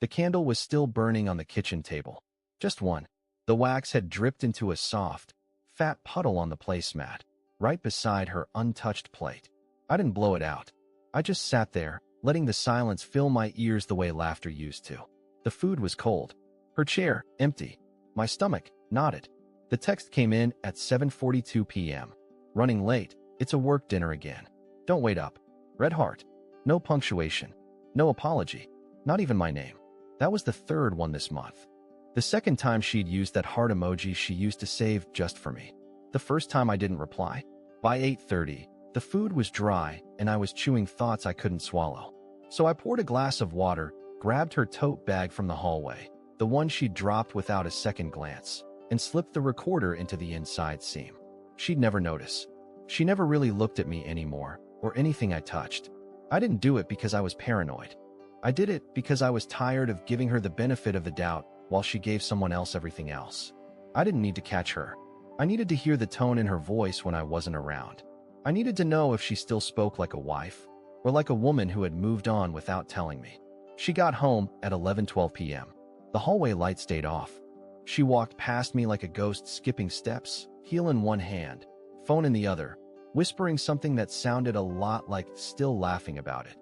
The candle was still burning on the kitchen table. Just one. The wax had dripped into a soft, fat puddle on the placemat, right beside her untouched plate. I didn't blow it out. I just sat there, letting the silence fill my ears the way laughter used to. The food was cold. Her chair, empty. My stomach, knotted. The text came in at 7:42 p.m. Running late. It's a work dinner again. Don't wait up. Red heart. No punctuation. No apology. Not even my name. That was the third one this month. The second time she'd used that heart emoji she used to save just for me. The first time I didn't reply. By 8:30, the food was dry and I was chewing thoughts I couldn't swallow. So I poured a glass of water, grabbed her tote bag from the hallway, the one she'd dropped without a second glance, and slipped the recorder into the inside seam. She'd never notice. She never really looked at me anymore, or anything I touched. I didn't do it because I was paranoid. I did it because I was tired of giving her the benefit of the doubt while she gave someone else everything else. I didn't need to catch her. I needed to hear the tone in her voice when I wasn't around. I needed to know if she still spoke like a wife, or like a woman who had moved on without telling me. She got home at 11:12 p.m. The hallway light stayed off. She walked past me like a ghost, skipping steps, heel in one hand, phone in the other, whispering something that sounded a lot like still laughing about it.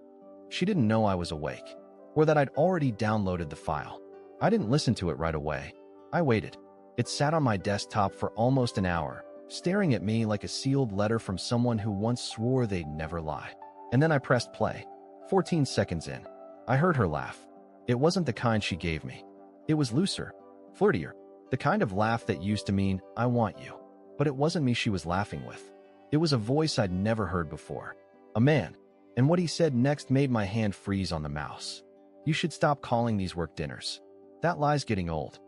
She didn't know I was awake, or that I'd already downloaded the file. I didn't listen to it right away. I waited. It sat on my desktop for almost an hour, staring at me like a sealed letter from someone who once swore they'd never lie. And then I pressed play. 14 seconds in, I heard her laugh. It wasn't the kind she gave me. It was looser, flirtier, the kind of laugh that used to mean, I want you. But it wasn't me she was laughing with. It was a voice I'd never heard before. A man. And what he said next made my hand freeze on the mouse. You should stop calling these work dinners. That lie's getting old.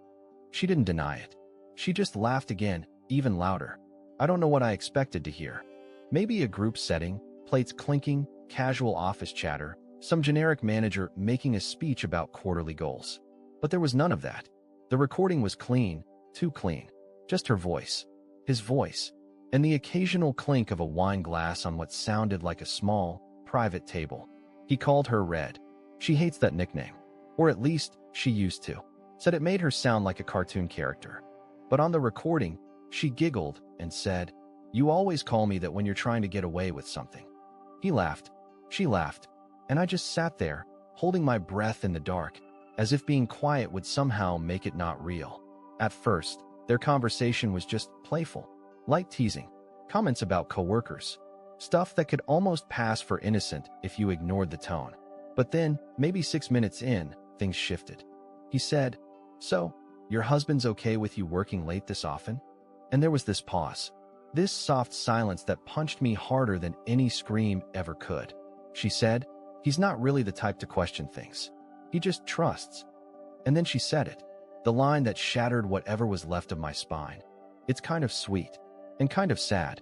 She didn't deny it. She just laughed again, even louder. I don't know what I expected to hear. Maybe a group setting, plates clinking, casual office chatter, some generic manager making a speech about quarterly goals. But there was none of that. The recording was clean, too clean. Just her voice, his voice, and the occasional clink of a wine glass on what sounded like a small, private table. He called her Red. She hates that nickname. Or at least, she used to. Said it made her sound like a cartoon character. But on the recording, she giggled and said, You always call me that when you're trying to get away with something. He laughed. She laughed. And I just sat there, holding my breath in the dark, as if being quiet would somehow make it not real. At first, their conversation was just playful, light teasing, comments about coworkers, stuff that could almost pass for innocent if you ignored the tone. But then, maybe 6 minutes in, things shifted. He said, So, your husband's okay with you working late this often? And there was this pause. This soft silence that punched me harder than any scream ever could. She said, He's not really the type to question things. He just trusts. And then she said it. The line that shattered whatever was left of my spine. It's kind of sweet. And kind of sad.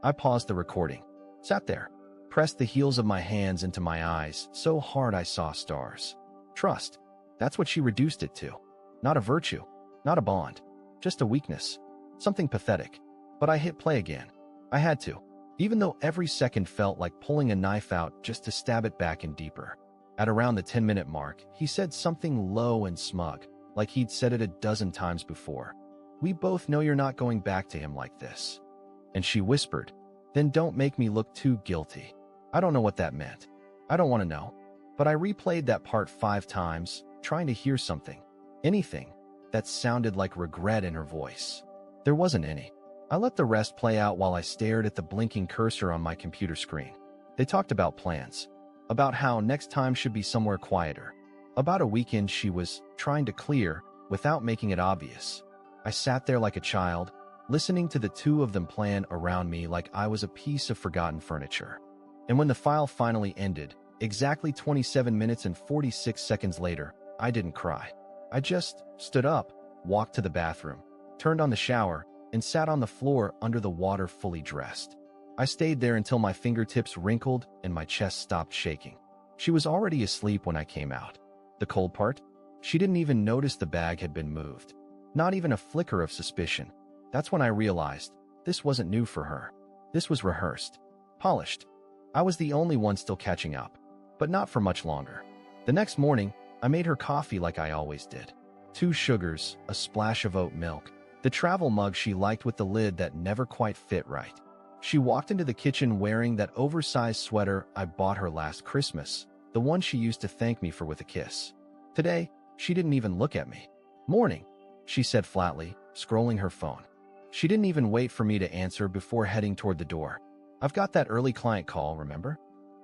I paused the recording. Sat there. Pressed the heels of my hands into my eyes so hard I saw stars. Trust. That's what she reduced it to. Not a virtue. Not a bond. Just a weakness. Something pathetic. But I hit play again. I had to. Even though every second felt like pulling a knife out just to stab it back in deeper. At around the 10-minute mark, he said something low and smug, like he'd said it a dozen times before. We both know you're not going back to him like this. And she whispered, Then don't make me look too guilty. I don't know what that meant. I don't want to know. But I replayed that part 5 times, trying to hear something. Anything that sounded like regret in her voice. There wasn't any. I let the rest play out while I stared at the blinking cursor on my computer screen. They talked about plans. About how next time should be somewhere quieter. About a weekend she was trying to clear without making it obvious. I sat there like a child, listening to the two of them plan around me like I was a piece of forgotten furniture. And when the file finally ended, exactly 27 minutes and 46 seconds later, I didn't cry. I just stood up, walked to the bathroom, turned on the shower, and sat on the floor under the water fully dressed. I stayed there until my fingertips wrinkled and my chest stopped shaking. She was already asleep when I came out. The cold part? She didn't even notice the bag had been moved. Not even a flicker of suspicion. That's when I realized this wasn't new for her. This was rehearsed, polished. I was the only one still catching up, but not for much longer. The next morning, I made her coffee like I always did. 2 sugars, a splash of oat milk, the travel mug she liked with the lid that never quite fit right. She walked into the kitchen wearing that oversized sweater I bought her last Christmas, the one she used to thank me for with a kiss. Today, she didn't even look at me. "Morning," she said flatly, scrolling her phone. She didn't even wait for me to answer before heading toward the door. "I've got that early client call, remember?"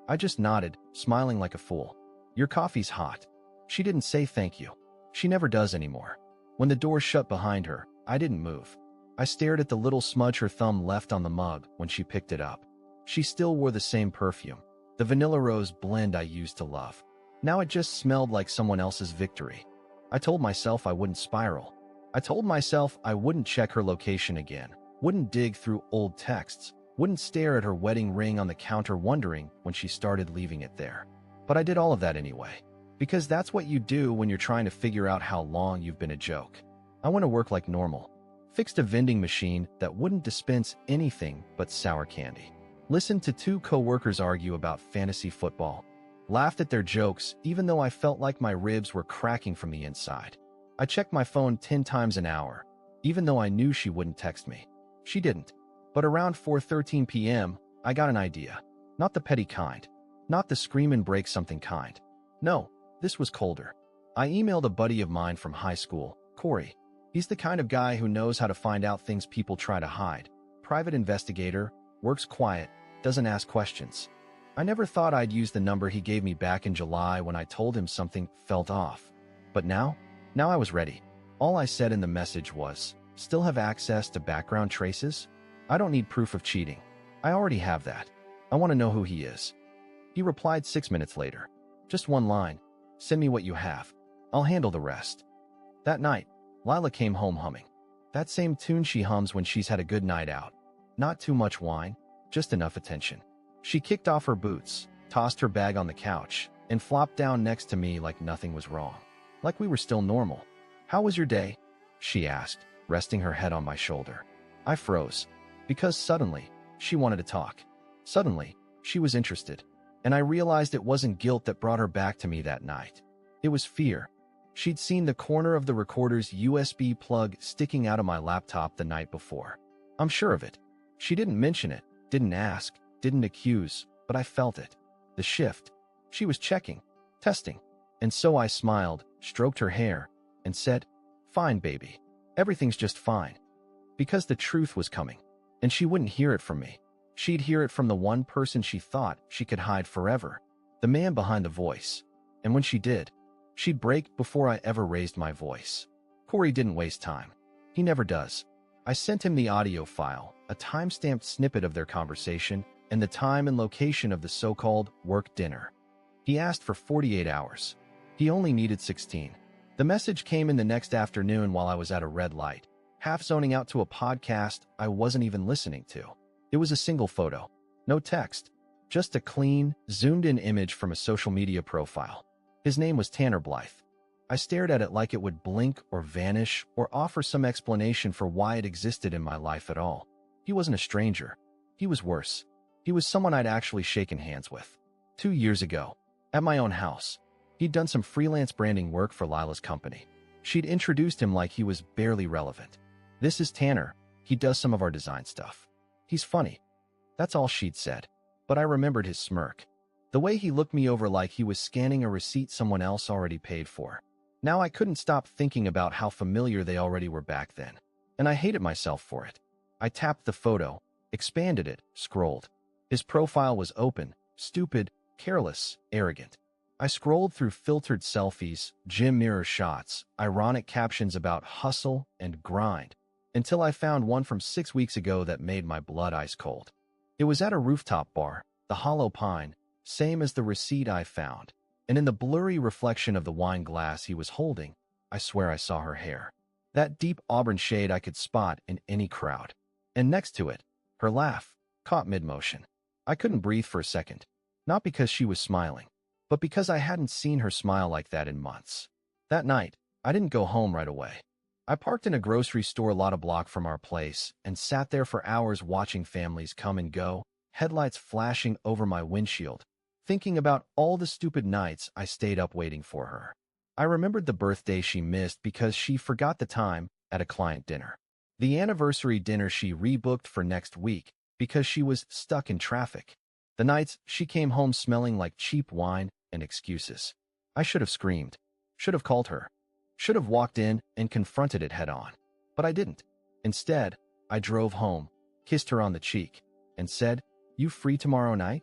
I just nodded, smiling like a fool. "Your coffee's hot." She didn't say thank you. She never does anymore. When the door shut behind her, I didn't move. I stared at the little smudge her thumb left on the mug when she picked it up. She still wore the same perfume, the vanilla rose blend I used to love. Now it just smelled like someone else's victory. I told myself I wouldn't spiral. I told myself I wouldn't check her location again, wouldn't dig through old texts, wouldn't stare at her wedding ring on the counter wondering when she started leaving it there. But I did all of that anyway, because that's what you do when you're trying to figure out how long you've been a joke. I went to work like normal. Fixed a vending machine that wouldn't dispense anything but sour candy. Listened to 2 coworkers argue about fantasy football. Laughed at their jokes even though I felt like my ribs were cracking from the inside. I checked my phone 10 times an hour, even though I knew she wouldn't text me. She didn't. But around 4:13 p.m., I got an idea. Not the petty kind. Not the scream and break something kind. No, this was colder. I emailed a buddy of mine from high school, Corey. He's the kind of guy who knows how to find out things people try to hide. Private investigator, works quiet, doesn't ask questions. I never thought I'd use the number he gave me back in July when I told him something felt off. But now I was ready. All I said in the message was, "Still have access to background traces? I don't need proof of cheating. I already have that. I want to know who he is." He replied 6 minutes later. "Just one line. Send me what you have. I'll handle the rest." That night, Lila came home humming. That same tune she hums when she's had a good night out. Not too much wine, just enough attention. She kicked off her boots, tossed her bag on the couch, and flopped down next to me like nothing was wrong. Like we were still normal. "How was your day?" she asked, resting her head on my shoulder. I froze, because suddenly, she wanted to talk. Suddenly, she was interested, and I realized it wasn't guilt that brought her back to me that night. It was fear. She'd seen the corner of the recorder's USB plug sticking out of my laptop the night before. I'm sure of it. She didn't mention it, didn't ask, didn't accuse, but I felt it. The shift. She was checking, testing. And so I smiled, stroked her hair, and said, "Fine, baby. Everything's just fine." Because the truth was coming, and she wouldn't hear it from me. She'd hear it from the one person she thought she could hide forever, the man behind the voice. And when she did, she'd break before I ever raised my voice. Corey didn't waste time. He never does. I sent him the audio file, a time-stamped snippet of their conversation, and the time and location of the so-called work dinner. He asked for 48 hours. He only needed 16. The message came in the next afternoon while I was at a red light, half zoning out to a podcast I wasn't even listening to. It was a single photo. No text. Just a clean, zoomed-in image from a social media profile. His name was Tanner Blythe. I stared at it like it would blink or vanish or offer some explanation for why it existed in my life at all. He wasn't a stranger. He was worse. He was someone I'd actually shaken hands with. 2 years ago, at my own house. He'd done some freelance branding work for Lila's company. She'd introduced him like he was barely relevant. "This is Tanner. He does some of our design stuff. He's funny." That's all she'd said. But I remembered his smirk. The way he looked me over like he was scanning a receipt someone else already paid for. Now I couldn't stop thinking about how familiar they already were back then. And I hated myself for it. I tapped the photo, expanded it, scrolled. His profile was open, stupid, careless, arrogant. I scrolled through filtered selfies, gym mirror shots, ironic captions about hustle and grind, until I found one from 6 weeks ago that made my blood ice cold. It was at a rooftop bar, the Hollow Pine, same as the receipt I found, and in the blurry reflection of the wine glass he was holding, I swear I saw her hair. That deep auburn shade I could spot in any crowd. And next to it, her laugh, caught mid-motion. I couldn't breathe for a second, not because she was smiling, but because I hadn't seen her smile like that in months. That night, I didn't go home right away. I parked in a grocery store lot a block from our place and sat there for hours watching families come and go, headlights flashing over my windshield, thinking about all the stupid nights I stayed up waiting for her. I remembered the birthday she missed because she forgot the time at a client dinner. The anniversary dinner she rebooked for next week because she was stuck in traffic. The nights she came home smelling like cheap wine and excuses. I should have screamed. Should have called her. Should have walked in and confronted it head on. But I didn't. Instead, I drove home, kissed her on the cheek, and said, "You free tomorrow night?"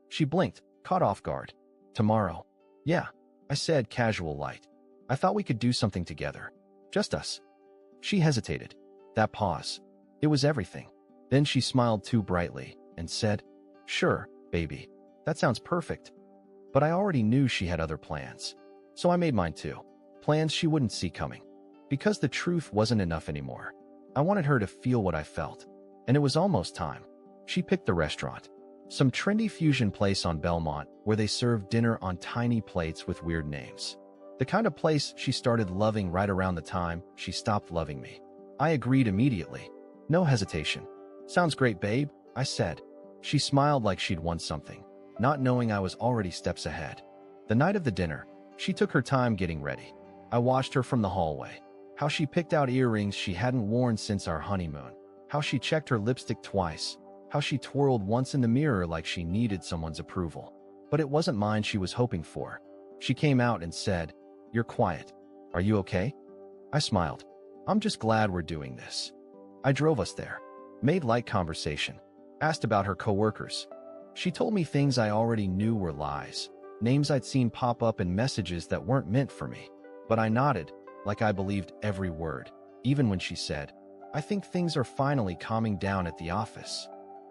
She blinked, caught off guard. "Tomorrow?" "Yeah," I said, casual light. "I thought we could do something together. Just us." She hesitated. That pause. It was everything. Then she smiled too brightly and said, "Sure, baby. That sounds perfect." But I already knew she had other plans. So I made mine too. Plans she wouldn't see coming. Because the truth wasn't enough anymore. I wanted her to feel what I felt. And it was almost time. She picked the restaurant. Some trendy fusion place on Belmont where they served dinner on tiny plates with weird names. The kind of place she started loving right around the time she stopped loving me. I agreed immediately. No hesitation. "Sounds great, babe," I said. She smiled like she'd won something, not knowing I was already steps ahead. The night of the dinner, she took her time getting ready. I watched her from the hallway. How she picked out earrings she hadn't worn since our honeymoon. How she checked her lipstick twice. How she twirled once in the mirror like she needed someone's approval. But it wasn't mine she was hoping for. She came out and said, "You're quiet. Are you okay?" I smiled. "I'm just glad we're doing this." I drove us there. Made light conversation. Asked about her coworkers. She told me things I already knew were lies. Names I'd seen pop up in messages that weren't meant for me. But I nodded, like I believed every word, even when she said, "I think things are finally calming down at the office."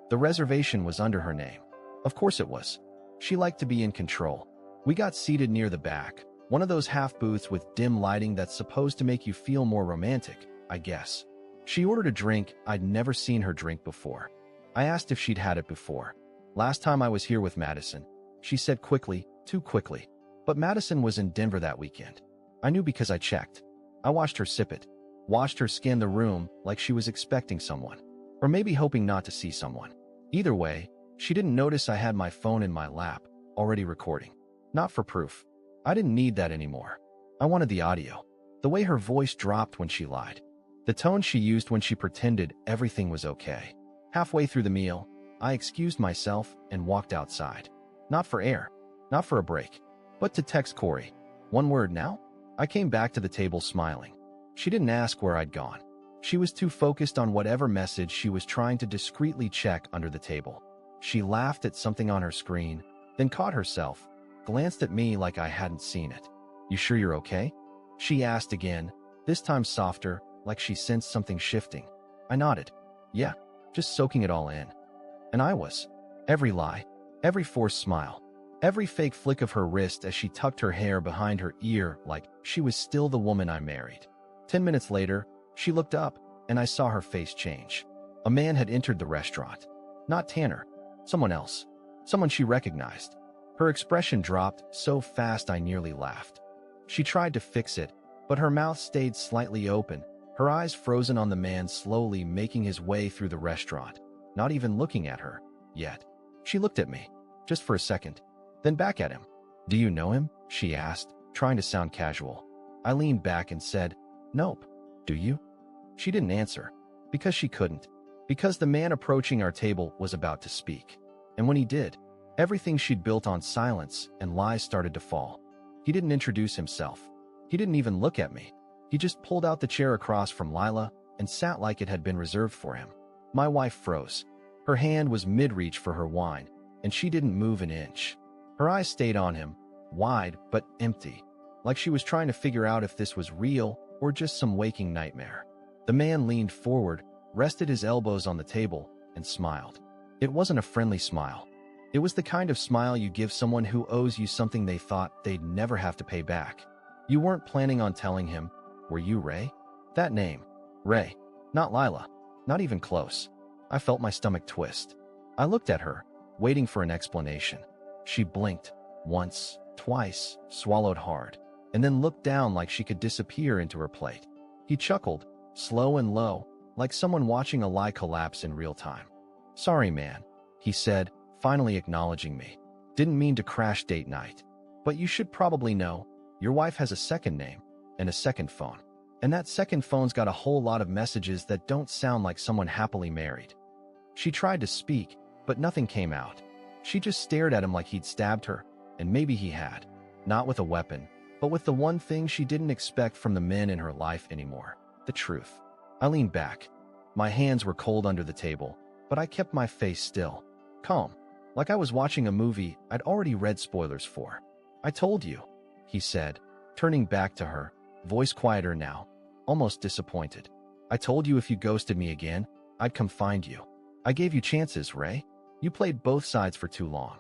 The reservation was under her name. Of course it was. She liked to be in control. We got seated near the back, one of those half booths with dim lighting that's supposed to make you feel more romantic, I guess. She ordered a drink I'd never seen her drink before. I asked if she'd had it before. "Last time I was here with Madison," she said quickly, too quickly. But Madison was in Denver that weekend. I knew because I checked. I watched her sip it. Watched her scan the room like she was expecting someone. Or maybe hoping not to see someone. Either way, she didn't notice I had my phone in my lap, already recording. Not for proof. I didn't need that anymore. I wanted the audio. The way her voice dropped when she lied. The tone she used when she pretended everything was okay. Halfway through the meal, I excused myself and walked outside. Not for air. Not for a break. But to text Corey. "One word now?" I came back to the table smiling. She didn't ask where I'd gone. She was too focused on whatever message she was trying to discreetly check under the table. She laughed at something on her screen, then caught herself, glanced at me like I hadn't seen it. "You sure you're okay?" she asked again, this time softer, like she sensed something shifting. I nodded. "Yeah, just soaking it all in." And I was. Every lie, every forced smile, every fake flick of her wrist as she tucked her hair behind her ear like she was still the woman I married. 10 minutes later, she looked up, and I saw her face change. A man had entered the restaurant. Not Tanner. Someone else. Someone she recognized. Her expression dropped so fast I nearly laughed. She tried to fix it, but her mouth stayed slightly open, her eyes frozen on the man slowly making his way through the restaurant, not even looking at her, yet. She looked at me, just for a second, then back at him. "Do you know him?" she asked, trying to sound casual. I leaned back and said, "Nope. Do you?" She didn't answer, because she couldn't, because the man approaching our table was about to speak. And when he did, everything she'd built on silence and lies started to fall. He didn't introduce himself. He didn't even look at me. He just pulled out the chair across from Lila and sat like it had been reserved for him. My wife froze. Her hand was mid-reach for her wine, and she didn't move an inch. Her eyes stayed on him, wide but empty, like she was trying to figure out if this was real or just some waking nightmare. The man leaned forward, rested his elbows on the table, and smiled. It wasn't a friendly smile. It was the kind of smile you give someone who owes you something they thought they'd never have to pay back. You weren't planning on telling him, were you, Ray? That name. Ray. Not Lila. Not even close. I felt my stomach twist. I looked at her, waiting for an explanation. She blinked, once, twice, swallowed hard, and then looked down like she could disappear into her plate. He chuckled, slow and low, like someone watching a lie collapse in real time. "Sorry, man," he said, finally acknowledging me. "Didn't mean to crash date night. But you should probably know, Your wife has a second name and a second phone. And that second phone's got a whole lot of messages that don't sound like someone happily married. She tried to speak, but nothing came out. She just stared at him like he'd stabbed her, and maybe he had. Not with a weapon, but with the one thing she didn't expect from the men in her life anymore: the truth. I leaned back. My hands were cold under the table, but I kept my face still, calm, like I was watching a movie I'd already read spoilers for. "I told you," he said, turning back to her, voice quieter now, almost disappointed. "I told you if you ghosted me again, I'd come find you. I gave you chances, Ray. You played both sides for too long."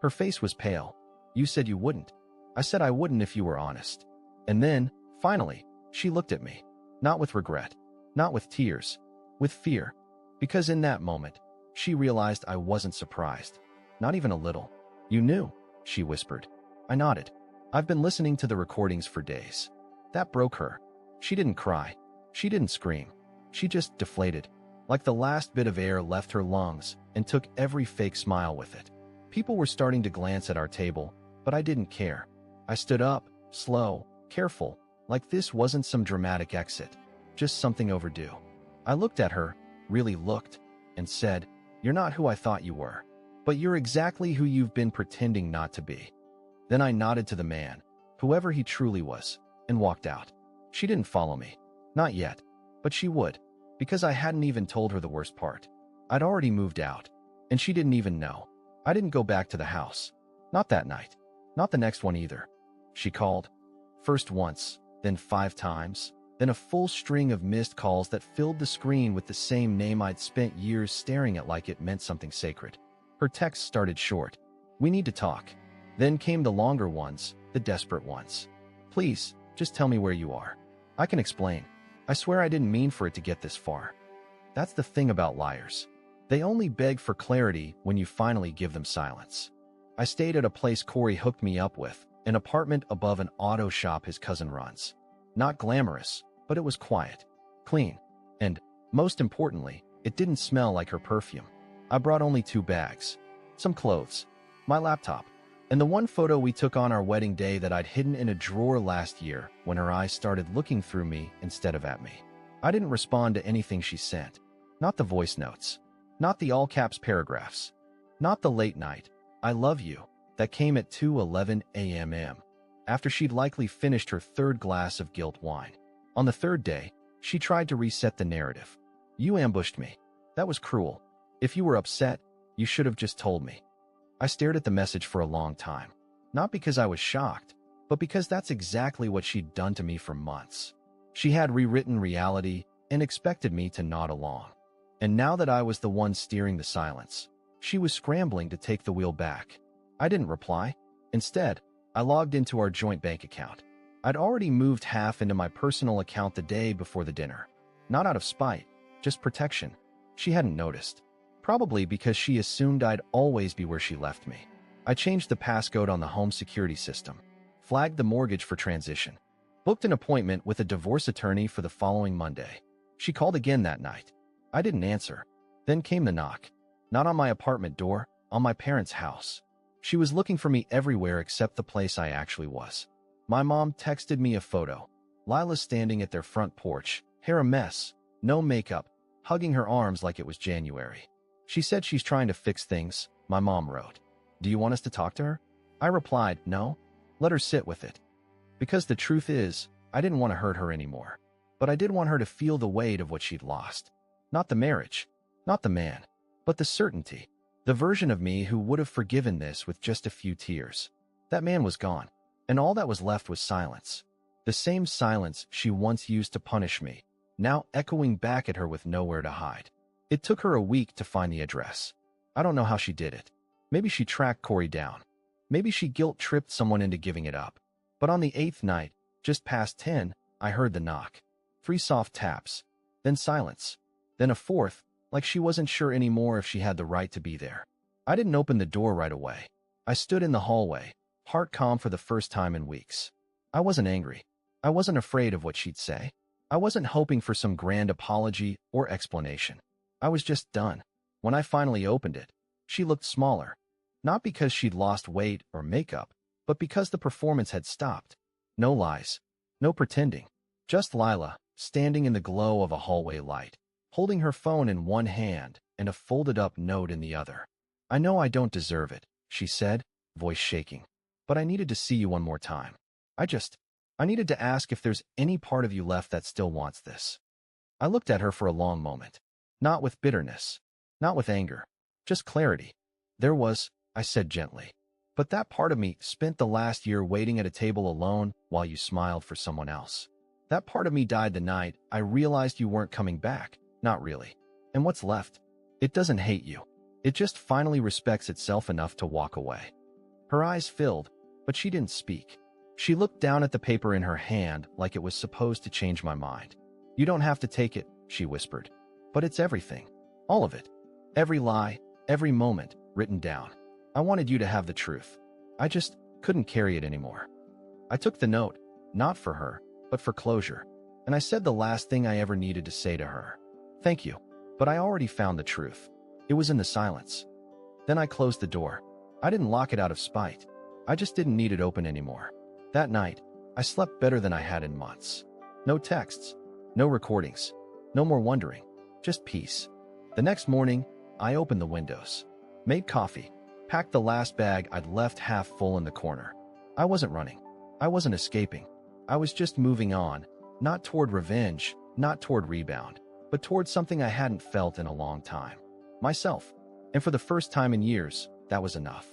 Her face was pale. "You said you wouldn't." "I said I wouldn't if you were honest." And then, finally, she looked at me. Not with regret, not with tears, with fear. Because in that moment, she realized I wasn't surprised. Not even a little. "You knew," she whispered. I nodded. "I've been listening to the recordings for days." That broke her. She didn't cry. She didn't scream. She just deflated. Like the last bit of air left her lungs and took every fake smile with it. People were starting to glance at our table, but I didn't care. I stood up, slow, careful, like this wasn't some dramatic exit, just something overdue. I looked at her, really looked, and said, "You're not who I thought you were, but you're exactly who you've been pretending not to be." Then I nodded to the man, whoever he truly was, and walked out. She didn't follow me. Not yet, but she would, because I hadn't even told her the worst part. I'd already moved out, and she didn't even know. I didn't go back to the house. Not that night. Not the next one either. She called. First once, then 5 times, then a full string of missed calls that filled the screen with the same name I'd spent years staring at like it meant something sacred. Her texts started short. "We need to talk." Then came the longer ones, the desperate ones. "Please, just tell me where you are. I can explain. I swear I didn't mean for it to get this far." That's the thing about liars. They only beg for clarity when you finally give them silence. I stayed at a place Corey hooked me up with, an apartment above an auto shop his cousin runs. Not glamorous, but it was quiet, clean, and, most importantly, it didn't smell like her perfume. I brought only 2 bags, some clothes, my laptop, and the one photo we took on our wedding day that I'd hidden in a drawer last year when her eyes started looking through me instead of at me. I didn't respond to anything she sent. Not the voice notes. Not the all-caps paragraphs. Not the late night, "I love you," that came at 2:11 a.m. after she'd likely finished her 3rd glass of guilt wine. On the 3rd day, she tried to reset the narrative. "You ambushed me. That was cruel. If you were upset, you should have just told me." I stared at the message for a long time. Not because I was shocked, but because that's exactly what she'd done to me for months. She had rewritten reality and expected me to nod along. And now that I was the one steering the silence, she was scrambling to take the wheel back. I didn't reply. Instead, I logged into our joint bank account. I'd already moved half into my personal account the day before the dinner. Not out of spite, just protection. She hadn't noticed. Probably because she assumed I'd always be where she left me. I changed the passcode on the home security system, flagged the mortgage for transition, booked an appointment with a divorce attorney for the following Monday. She called again that night. I didn't answer. Then came the knock. Not on my apartment door, on my parents' house. She was looking for me everywhere except the place I actually was. My mom texted me a photo. Lila standing at their front porch, hair a mess, no makeup, hugging her arms like it was January. She said she's trying to fix things, my mom wrote. "Do you want us to talk to her?" I replied, "No. Let her sit with it." Because the truth is, I didn't want to hurt her anymore. But I did want her to feel the weight of what she'd lost. Not the marriage, not the man, but the certainty. The version of me who would have forgiven this with just a few tears. That man was gone, and all that was left was silence. The same silence she once used to punish me, now echoing back at her with nowhere to hide. It took her a week to find the address. I don't know how she did it. Maybe she tracked Corey down. Maybe she guilt-tripped someone into giving it up. But on the 8th night, just past 10, I heard the knock. 3 soft taps, then silence. Then a 4th, like she wasn't sure anymore if she had the right to be there. I didn't open the door right away. I stood in the hallway, heart calm for the first time in weeks. I wasn't angry. I wasn't afraid of what she'd say. I wasn't hoping for some grand apology or explanation. I was just done. When I finally opened it, she looked smaller. Not because she'd lost weight or makeup, but because the performance had stopped. No lies. No pretending. Just Lila, standing in the glow of a hallway light, holding her phone in one hand and a folded-up note in the other. I know I don't deserve it, she said, voice shaking. But I needed to see you one more time. I needed to ask if there's any part of you left that still wants this. I looked at her for a long moment. Not with bitterness. Not with anger. Just clarity. There was, I said gently. But that part of me spent the last year waiting at a table alone while you smiled for someone else. That part of me died the night I realized you weren't coming back. Not really. And what's left? It doesn't hate you. It just finally respects itself enough to walk away. Her eyes filled, but she didn't speak. She looked down at the paper in her hand like it was supposed to change my mind. You don't have to take it, she whispered. But it's everything. All of it. Every lie, every moment, written down. I wanted you to have the truth. I just couldn't carry it anymore. I took the note, not for her, but for closure. And I said the last thing I ever needed to say to her. Thank you. But I already found the truth. It was in the silence. Then I closed the door. I didn't lock it out of spite. I just didn't need it open anymore. That night, I slept better than I had in months. No texts, no recordings, no more wondering, just peace. The next morning, I opened the windows, made coffee, packed the last bag I'd left half full in the corner. I wasn't running. I wasn't escaping. I was just moving on, not toward revenge, not toward rebound, but toward something I hadn't felt in a long time. Myself. And for the first time in years, that was enough.